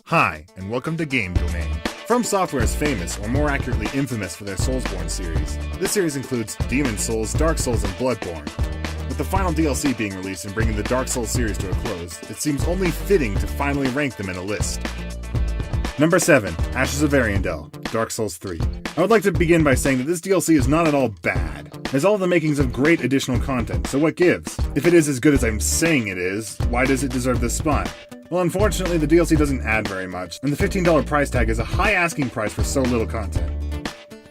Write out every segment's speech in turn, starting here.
Hi, and welcome to Game Domain. From Software is famous, or more accurately infamous, for their Soulsborne series. This series includes Demon's Souls, Dark Souls, and Bloodborne. With the final DLC being released and bringing the Dark Souls series to a close, it seems only fitting to finally rank them in a list. Number 7, Ashes of Arion, Dark Souls 3. I would like to begin by saying that this DLC is not at all bad. It has all the makings of great additional content, so what gives? If it is as good as I'm saying it is, why does it deserve this spot? Well, unfortunately, the DLC doesn't add very much, and the $15 price tag is a high asking price for so little content.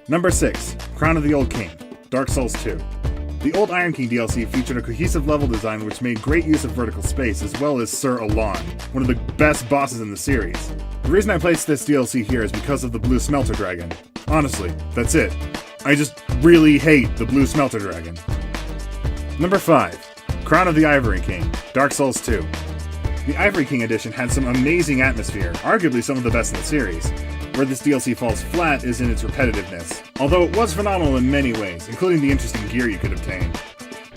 Number 6, Crown of the Old King, Dark Souls 2. The Old Iron King DLC featured a cohesive level design which made great use of vertical space, as well as Sir Alon, one of the best bosses in the series. The reason I placed this DLC here is because of the Blue Smelter Dragon. Honestly, that's it. I just really hate the Blue Smelter Dragon. Number 5, Crown of the Ivory King, Dark Souls 2. The Ivory King edition had some amazing atmosphere, arguably some of the best in the series. Where this DLC falls flat is in its repetitiveness, although it was phenomenal in many ways, including the interesting gear you could obtain.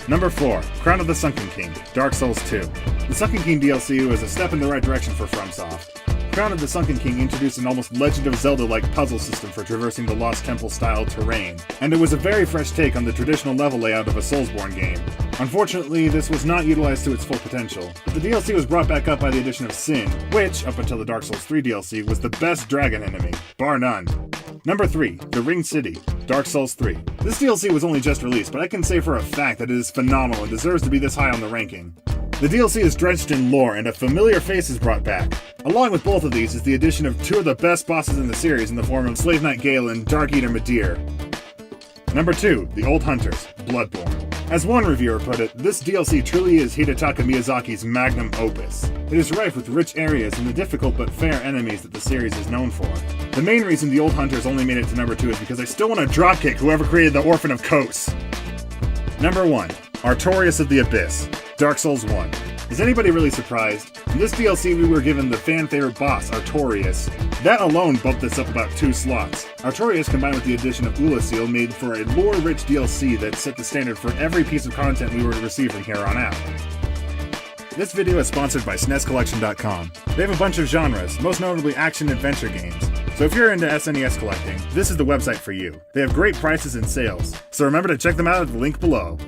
Number 4, Crown of the Sunken King, Dark Souls 2. The Sunken King DLC was a step in the right direction for FromSoft. Crown of the Sunken King introduced an almost Legend of Zelda-like puzzle system for traversing the Lost Temple-style terrain, and it was a very fresh take on the traditional level layout of a Soulsborne game. Unfortunately, this was not utilized to its full potential, but the DLC was brought back up by the addition of Sin, which, up until the Dark Souls 3 DLC, was the best dragon enemy, bar none. Number 3, The Ringed City, Dark Souls 3. This DLC was only just released, but I can say for a fact that it is phenomenal and deserves to be this high on the ranking. The DLC is drenched in lore, and a familiar face is brought back. Along with both of these is the addition of two of the best bosses in the series in the form of Slave Knight Gale and Dark Eater Midir. Number 2, The Old Hunters, Bloodborne. As one reviewer put it, this DLC truly is Hidetaka Miyazaki's magnum opus. It is rife with rich areas and the difficult but fair enemies that the series is known for. The main reason The Old Hunters only made it to number 2 is because I still want to dropkick whoever created the Orphan of Kos. Number 1, Artorias of the Abyss, Dark Souls 1. Is anybody really surprised? In this DLC we were given the fan-favorite boss, Artorias. That alone bumped this up about 2 slots. Artorias combined with the addition of Ulasil made for a lore-rich DLC that set the standard for every piece of content we were to receive from here on out. This video is sponsored by SNEScollection.com. They have a bunch of genres, most notably action-adventure games. So if you're into SNES collecting, this is the website for you. They have great prices and sales, so remember to check them out at the link below.